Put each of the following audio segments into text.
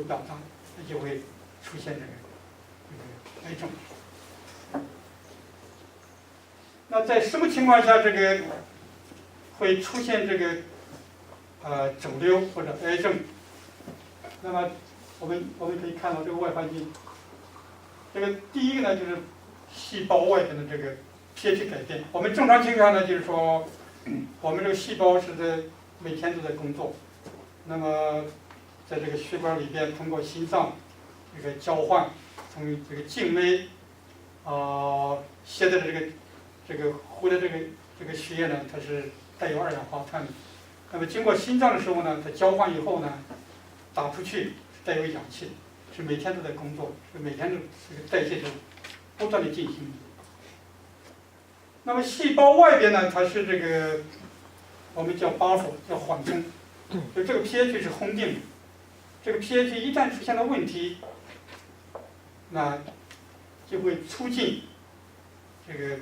表达，那就会出现这个癌症。那在什么情况下这个会出现这个肿瘤或者癌症？那么我们可以看到这个外环境，这个第一个呢就是细胞外边的这个 pH 改变。我们正常情况呢就是说，我们这个细胞是在每天都在工作，那么在这个血管里边通过心脏这个交换，从这个静脉携带的这个呼的这个血液呢，它是带有二氧化碳的。那么经过心脏的时候呢，它交换以后呢，打出去带有氧气，是每天都在工作，是每天的这个代谢是不断的进行。那么细胞外边呢，它是这个我们叫 buffer， 叫缓冲，就这个 pH 是恒定的。这个 pH 一旦出现了问题，那就会促进这个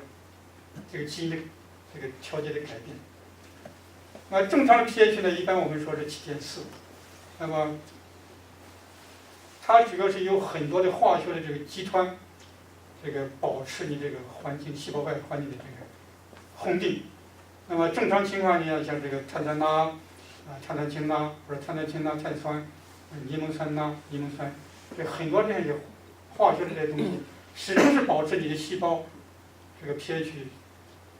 基因的这个调节的改变。那正常的 pH 呢，一般我们说是7.4，那么它主要是有很多的化学的这个基团，这个保持你这个环境细胞外环境的这个恒定。那么正常情况下，像这个碳酸钠碳酸氢钠或者碳酸氢钠碳酸、柠檬酸钠柠檬酸，这很多这样的化学的这些东西，始终是保持你的细胞这个 pH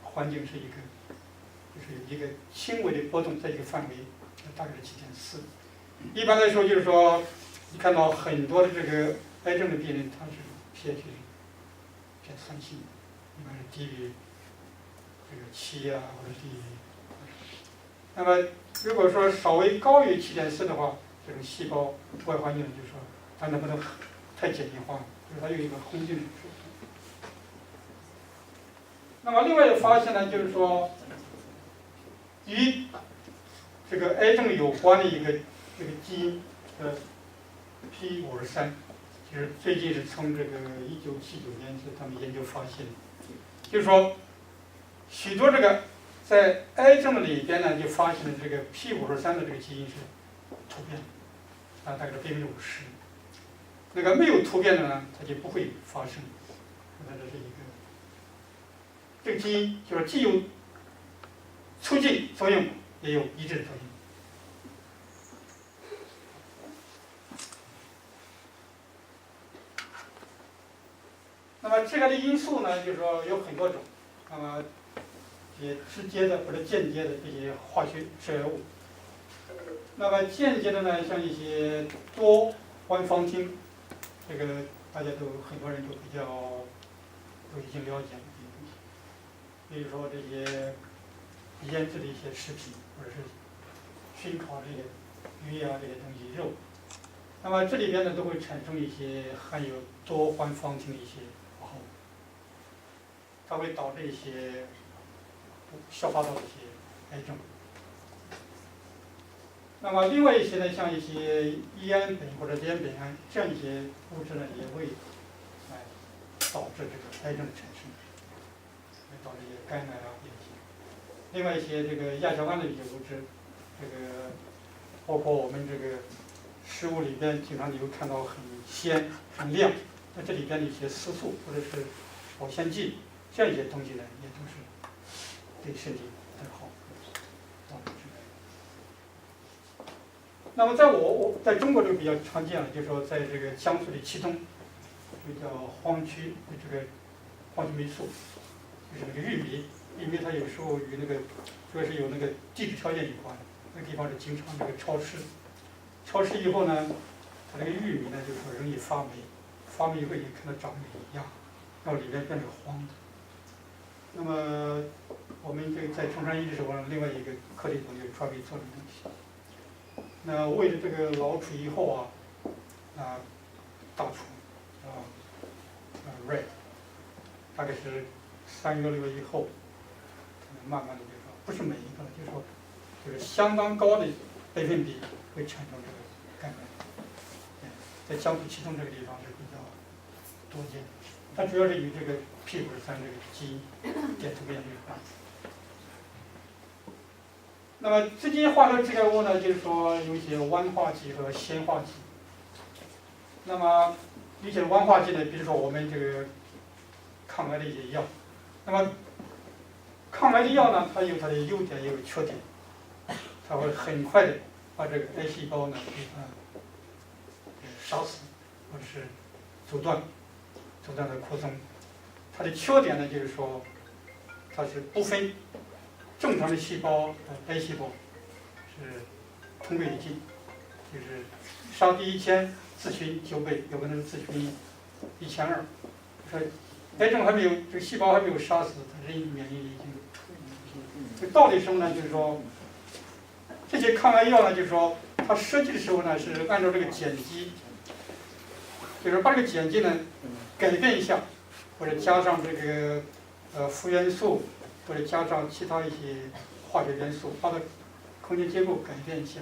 环境是就是有一个轻微的波动，在一个范围，大概是7.4。一般来说，就是说，你看到很多的这个癌症的病人，他是 pH 偏酸性，一般是低于这个7或者低于。那么如果说稍微高于7.4的话，这种细胞外环境就是说它能不能太简易化，就是它有一个恒定的水平。那么另外的发现呢，就是说与这个癌症有关的一个这个基因P53，就是最近是从这个1979年是他们研究发现的，就是说许多这个在癌症的里边呢，就发现了这个 P53的这个基因是突变，大概是50%。那个没有突变的呢，它就不会发生。那这是一个，这个基因就是既有促进作用，也有抑制作用。那么这个的因素呢，就是说有很多种，那么也直接的或者间接的这些化学致癌物。那么间接的呢，像一些多环芳烃，这个大家很多人都已经了解了这些东西。比如说这些腌制的一些食品，或者是熏烤这些鱼这些东西肉，那么这里边呢都会产生一些含有多环芳烃的一些化合物，它会导致一些消化道的一些癌症。那么另外一些呢，像一些乙胺苯或者联苯胺这样一些物质呢，也会导致这个癌症的产生，会导致一些肝癌变形。另外一些这个亚硝胺的一些物质，这个包括我们这个食物里边经常你会看到很鲜很亮，那这里边的一些色素或者是保鲜剂这样一些东西呢，也都是对身体不太好。那么在中国这个比较常见了，就是说在这个江苏的祁东，这个叫黄曲这个黄曲霉素，就是那个玉米它有时候与那个主要是有那个地质条件有关，那个地方是经常这个潮湿以后呢，它这个玉米呢就是说容易发霉，发霉以后也看到长霉芽，然后里面变成黄的。那么我们这个在中山医的时候，另外一个课题组就专门做这个问题。那喂了这个老鼠以后大鼠rat， 大概是3个月以后，慢慢的就是说，不是每一个，就是相当高的百分比会产生这个肝癌。在江苏祁东这个地方是比较多见，它主要是与这个 P53这个基因点突变有关。那么这些化学致癌物呢，就是说有一些烷化剂和氙化剂。那么一些顽化剂呢，比如说我们这个抗癌的一些药，那么抗癌的药呢，它有它的优点，也有缺点，它会很快的把这个癌细胞呢给它杀死，或者是阻断它的扩充。它的缺点呢，就是说它是不分正常的细胞和癌细胞，是同归于尽，就是杀敌1000，自寻9倍，有可能是自寻1200。说癌症还没有这个细胞还没有杀死，它人免疫力已经。这道理是什么呢？就是说这些抗癌药呢，就是说它设计的时候呢，是按照这个碱基，就是把这个碱基呢改变一下，或者加上这个复元素，或者加上其他一些化学元素，把它空间结构改变一下。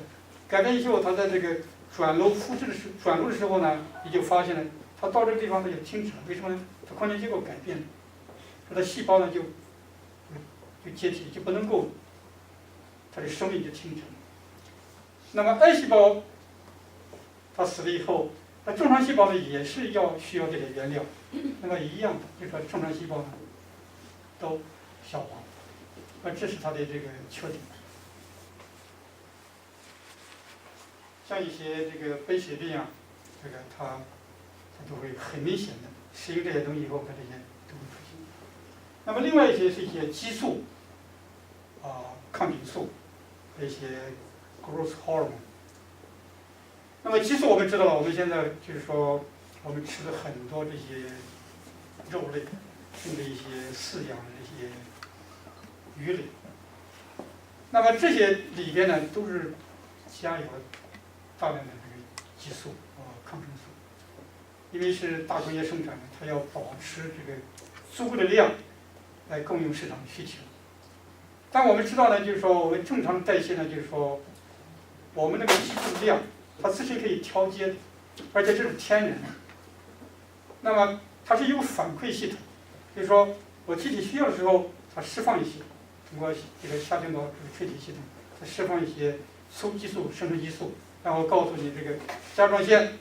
改变以后，它在这个转录的时候呢，你就发现了，它到这个地方它就停止了。为什么呢？它空间结构改变了，它的细胞呢就解体，就不能够，它的生命就停止了。那么癌细胞它死了以后，那正常细胞呢也是需要这个原料，那么一样的，就是说正常细胞呢都消亡，这是它的这个缺点。像一些这个白血病啊，这个它都会很明显的适应这些东西以后，它这些都会出现。那么另外一些是一些激素抗菌素，一些 growth hormone。那么激素我们知道了，我们现在就是说我们吃的很多这些肉类，甚至一些饲养的这些鱼类，那么这些里边呢都是加有了大量的这个激素抗生素，因为是大工业生产的，它要保持这个足够的量来供应市场需求。但我们知道呢，就是说我们正常的代谢呢，就是说我们那个激素量它自身可以调节的，而且这是天然的。那么它是有反馈系统，就是说我机体需要的时候，它释放一些，通过这个下传导这个垂体系统，它释放一些激素、生成激素，然后告诉你这个甲状腺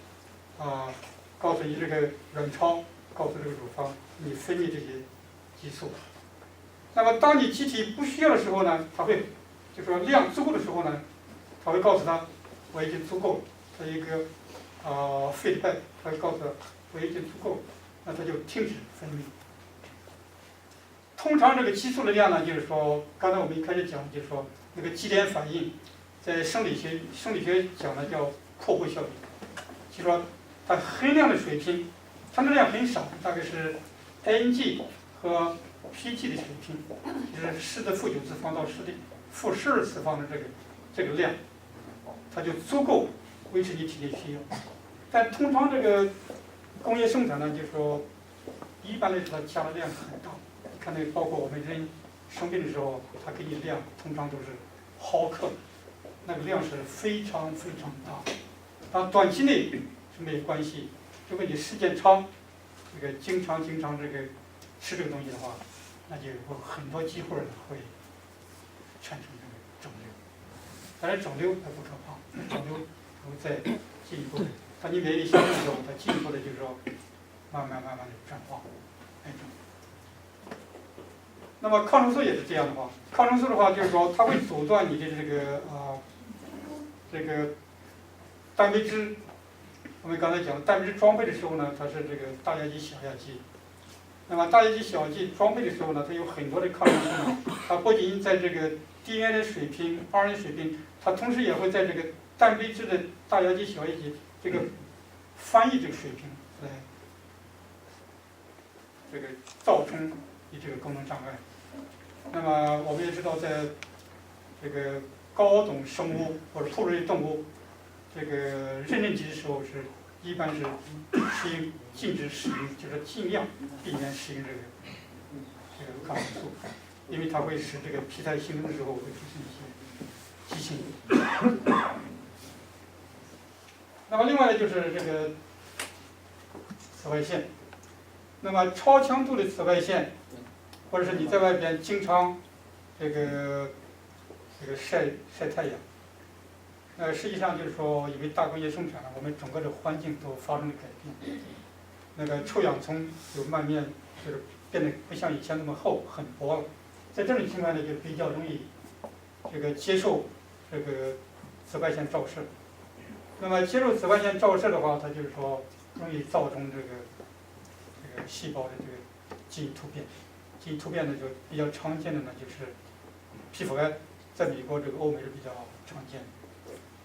告诉你这个卵巢，告诉这个乳房，你分泌这些激素。那么当你机体不需要的时候呢，它会就说量足够的时候呢，它会告诉他我已经足够了，它有一个feedback，它会告诉他我已经足够了，那它就停止分泌。通常这个激素的量呢，就是说刚才我们一开始讲，就是说那个基点反应，在生理学讲的叫破坏效应，就是说它含量的水平，它的量很少，大概是 Ng 和 Pg 的水平，就是10的负9次方到10的负12次方的这个量，它就足够维持你体内需要。但通常这个工业生产呢，就是说一般来说它加的量很大，看那包括我们人生病的时候，它给你量通常都是毫克，那个量是非常非常大。当短期内是没有关系，如果你时间长，这个经常这个吃这个东西的话，那就有很多机会会产生这个肿瘤。当然肿瘤还不可怕，肿瘤会再进一步的，当你免疫力下降的时候，它进一步的就是说慢慢的转化癌症。那么抗生素也是这样的话，抗生素的话就是说它会阻断你的这个蛋白质。我们刚才讲蛋白质装备的时候呢，它是这个大压基、小压基。那么大压基、小压基装备的时候呢，它有很多的抗生素呢，它不仅在这个 DNA 水平、RNA 水平，它同时也会在这个蛋白质的大压基、小压基这个翻译这个水平来这个造成你这个功能障碍。那么我们也知道，在这个高等生物或者哺乳类动物这个妊娠期的时候一般是禁止使用，就是尽量避免使用这个抗生素，因为它会使这个胚胎形成的时候会出现一些畸形。那么另外呢，就是这个紫外线。那么超强度的紫外线，或者是你在外边经常这个晒太阳，实际上就是说，因为大工业生产，我们整个的环境都发生了改变。那个臭氧层就慢慢就是变得不像以前那么厚，很薄了。在这种情况呢，就比较容易这个接受这个紫外线照射。那么接受紫外线照射的话，它就是说容易造成这个细胞的这个基因突变。基因突变呢，就比较常见的呢就是皮肤癌，在美国这个欧美是比较常见的。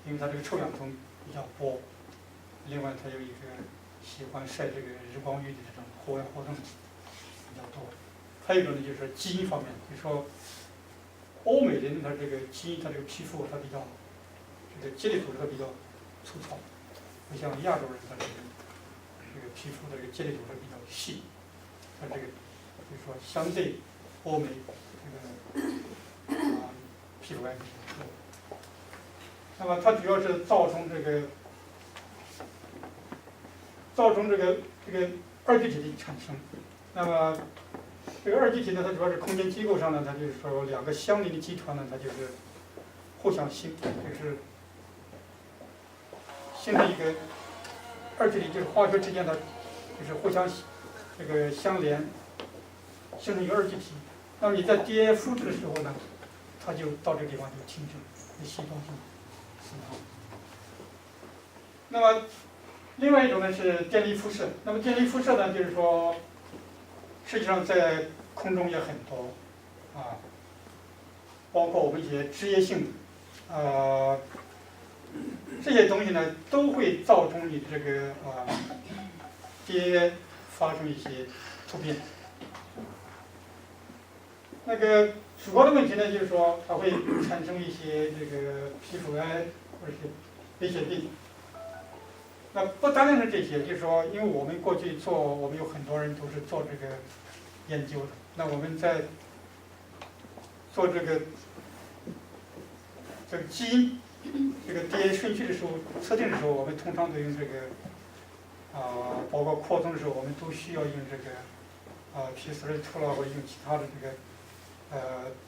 因为它这个臭氧层比较薄，另外它有一个喜欢晒这个日光浴的这种户外活动比较多。还有一种呢就是基因方面，就是说欧美人他这个基因，他这个皮肤他比较这个结缔组织它比较粗糙，不像亚洲人他这个皮肤的这个结缔组织比较细，它这个就是说相对欧美这个皮肤癌比较多。那么它主要是造成这个二聚体的产生。那么这个二聚体呢，它主要是空间结构上呢，它就是说两个相邻的集团呢，它就是互相就是形成一个二聚体，就是化学之间的就是互相这个相连，形成一个二聚体。那么你在 DNA 复制的时候呢，它就到这个地方就停止，这细胞就死亡。那么另外一种呢是电离辐射。那么电离辐射呢，就是说实际上在空中也很多包括我们一些职业性这些东西呢，都会造成你这个DNA 发生一些突变。那个主要的问题呢，就是说它会产生一些这个皮肤癌或者是白血病。那不单单是这些，就是说，因为我们过去我们有很多人都是做这个研究的。那我们在做这个基因这个 DNA 顺序的时候，测定的时候，我们通常都用这个包括扩充的时候，我们都需要用这个P42啦，或者用其他的这个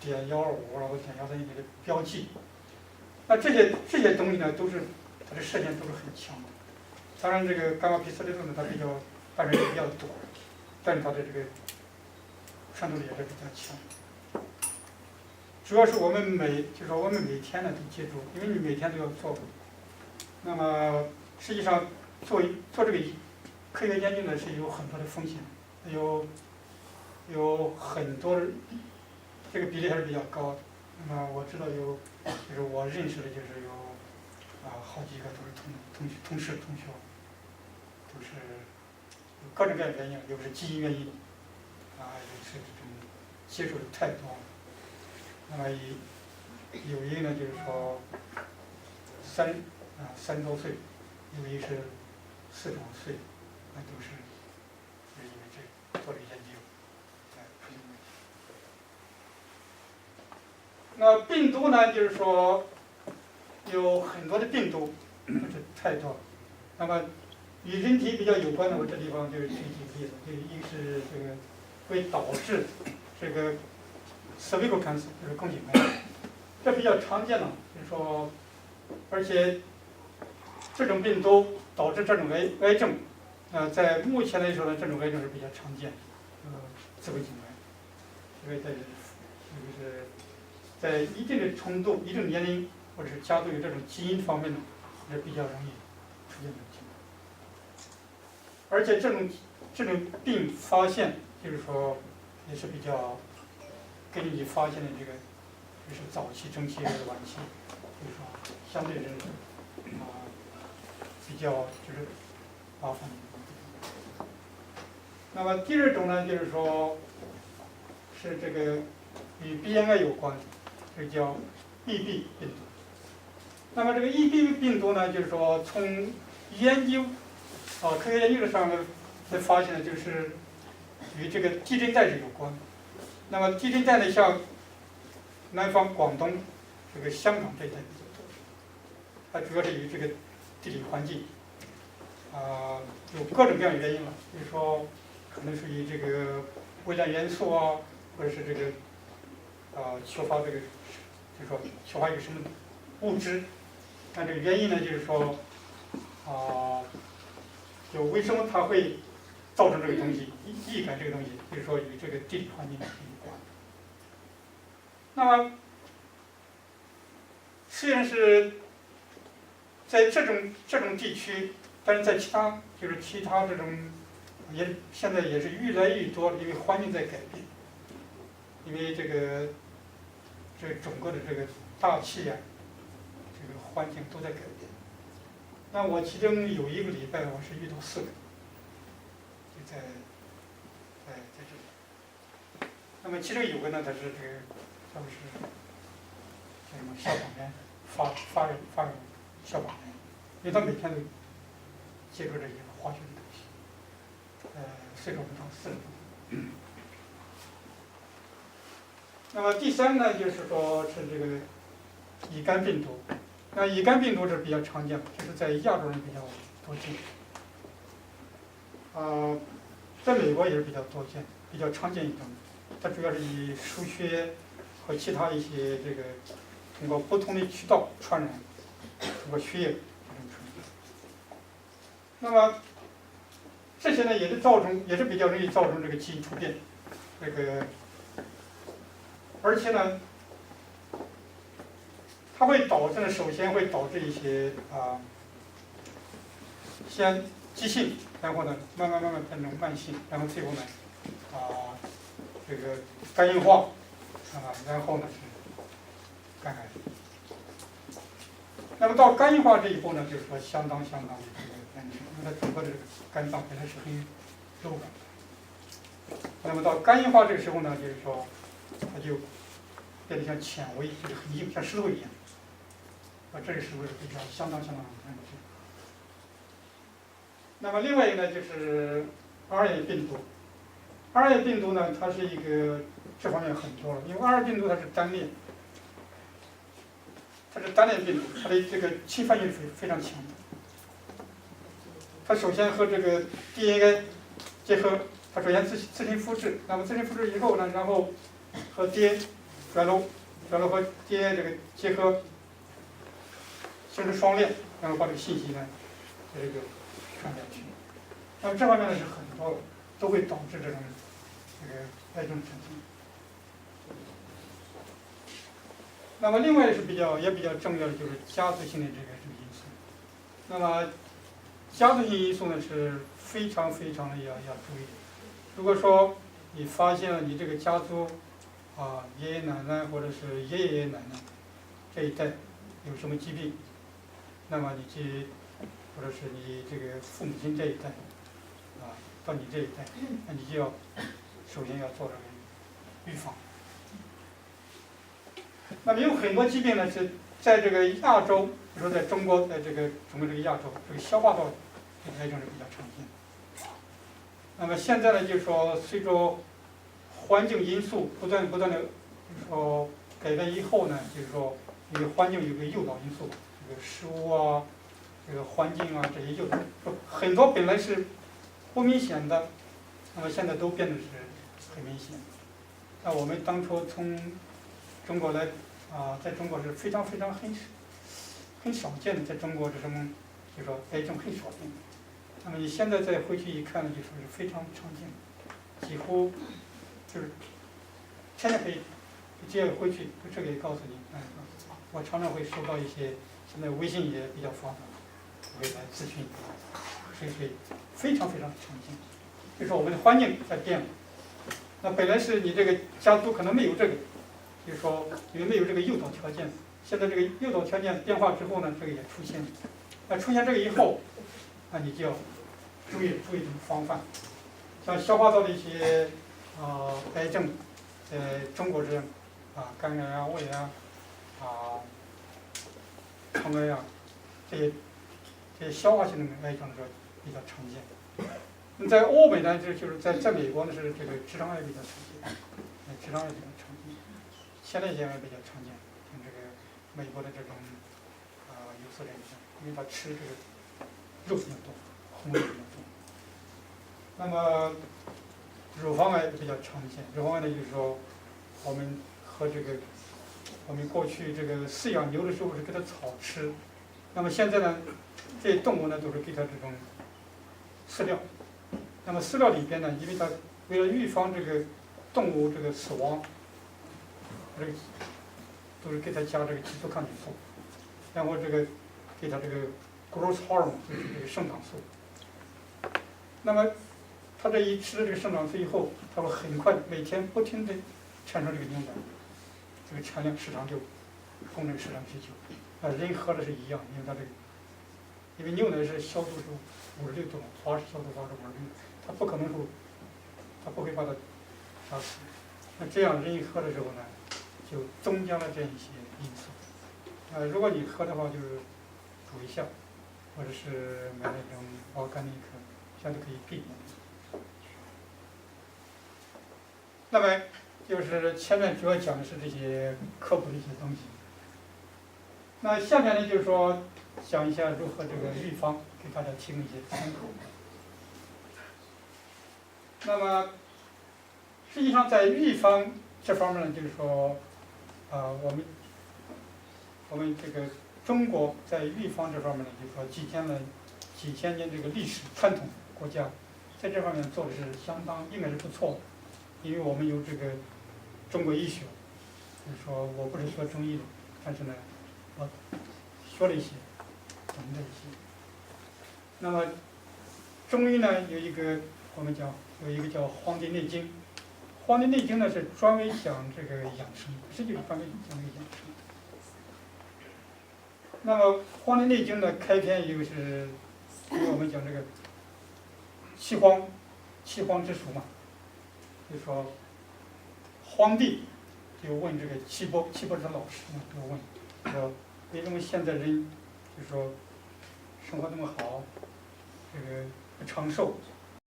碘125啦或碘131的标记。那这些东西呢，都是它的射线都是很强的。当然，这个伽马P46呢，它半径比较短，但是它的这个穿透力也是比较强。主要是我们就是说我们每天呢都接触，因为你每天都要做。那么实际上做这个科学研究呢是有很多的风险，有很多这个比例还是比较高的。那么我知道就是我认识的就是有好几个都是同事同学。都是有各种各样的原因，有是基因原因，有是这种接触的太多了。那么有一个呢，就是说3多岁，有一个是4多岁，那都是因为这做这个研究，出现问题。那病毒呢，就是说有很多的病毒，不是太多。那么与人体比较有关的，我这地方就是举几个例子。一个是这个会导致这个 cervical cancer， 就是宫颈癌，这比较常见的，就是说，而且这种病都导致这种癌症，在目前来说呢，这种癌症是比较常见，子宫颈癌，因为就是在一定的程度、一定年龄或者是家族有这种基因方面呢，是比较容易出现的情况。而且这种病发现，就是说也是比较根据你发现的这个，就是早期、中期还是晚期，就是说相对是比较就是麻烦。那么第二种呢，就是说是这个与鼻咽癌有关，这叫 EB 病毒。那么这个 EB 病毒呢，就是说从研究科学研究上呢，才发现的就是与这个地震带是有关的。那么地震带呢，像南方广东、这个香港这一带比较多，它主要是与这个地理环境有各种各样的原因了，比如说可能是与这个微量元素或者是这个缺乏这个，就是说缺乏一个什么物质那这个原因呢，就是说，就为什么它会造成这个东西，易感这个东西，就是说与这个地理环境有关。那么，虽然是在这种地区，但是在其他这种现在也是越来越多，因为环境在改变，因为这整个的这个大气啊，这个环境都在改变。那我其中有一个礼拜我是遇到4个，就在这里。那么其中有个呢，他是这个他们是叫什么消防员，发人消防员，因为他每天都接触这些化学的东西，岁数不到40多。那么第3呢，就是说是这个乙肝病毒。那乙肝病毒是比较常见的，就是在亚洲人比较多见。在美国也是比较多见，比较常见一种。它主要是以输血和其他一些这个通过不同的渠道传染，通过血液这种传染。那么这些呢，也是比较容易造成这个基因突变，这个而且呢，它会导致首先会导致一些先急性，然后呢慢慢变成慢性，然后最后呢这个肝硬化然后呢是肝癌。那么到肝硬化这一步呢，就是说相当的这个严重，因为它整个的这个肝脏本来是很柔软的。那么到肝硬化这个时候呢，就是说它就变得像纤维，就是很硬，像石头一样。这个时候是比较相当严重。那么另外一个呢，就是 RNA 病毒。RNA 病毒呢，它是一个这方面很多了，因为 RNA 病毒它是单链，它是单链病毒，它的这个侵犯性是非常强的。它首先和这个 DNA 结合，它首先自行复制，那么自行复制以后呢，然后和 DNA 转录和 DNA 这个结合，形成双链，然后把这个信息呢这个传下去。那么这方面呢是很多的，都会导致这个癌症产生。那么另外是也比较重要的就是家族性的这个因素。那么家族性因素呢是非常的要注意。如果说你发现了你这个家族爷爷奶奶或者是爷爷奶奶这一代有什么疾病，那么或者是你这个父母亲这一代到你这一代，那你就要首先要做这个预防。那么有很多疾病呢是在这个亚洲，比如说在中国，在整个这个亚洲，这个消化道这个癌症是比较常见的。那么现在呢，就是说随着环境因素不断的就是说改变以后呢，就是说因为环境有个诱导因素，这个食物这个环境这些诱导，很多本来是不明显的，那么现在都变得是很明显。那我们当初从中国来在中国是非常很少见的，在中国这种就是说癌症很少见。那么你现在再回去一看呢，就说是非常常见的，几乎就是天天可以直接回去，这个也告诉你。我常常会收到一些，现在微信也比较发达，会来咨询，所以非常常见。就是说我们的环境在变了，那本来是你这个家族可能没有这个，就是说因为没有这个诱导条件，现在这个诱导条件变化之后呢，这个也出现了。那出现这个以后，那你就要注意防范。像消化道的一些癌症，在中国是肝癌胃癌肠癌这些消化性的癌症是比较常见。在欧美呢，就是在美国呢是这个直肠癌比较常见，直肠癌比较常见，前列腺癌比较常见，像这个美国的这种有色人种，因为他吃这个肉比较多，红肉比较多。那么乳房癌比较常见，乳房癌呢就是说我们过去这个饲养牛的时候是给它草吃，那么现在呢，这些动物呢都是给它这种饲料。那么饲料里边呢，因为它为了预防这个动物这个死亡，这个都是给它加这个激素抗菌素，然后这个给它这个 growth hormone 就是这个生长素。那么它这一吃了这个生长素以后，它会很快每天不停地产生这个牛奶，这个产量市场就供这个市场需求。人喝的是一样，因为它这个，因为牛奶是消毒是56度，华氏消毒华氏56度，它不可能说，它不会把它杀死。那这样人喝的时候呢，就增加了这样一些因素。如果你喝的话，就是煮一下，或者是买那种organic，这样都可以避免。那么就是前面主要讲的是这些科普的一些东西。那下面呢，就是说讲一下如何这个预防，给大家提供一些参考。那么实际上在预防这方面呢，就是说，我们这个中国在预防这方面呢，就是说几千年这个历史传统，国家在这方面做的是应该是不错的，因为我们有这个中国医学，就是说我不是学中医的，但是呢，我学了一些，懂了一些。那么中医呢我们讲有一个叫《黄帝内经》，《黄帝内经》呢是专门讲这个养生，实际上专门讲这个养生。那么《黄帝内经》的开篇就是因为我们讲这个气荒之属嘛，就说皇帝就问这个岐伯是老师嘛，就问说为什么现在人就说生活那么好，这个不长寿，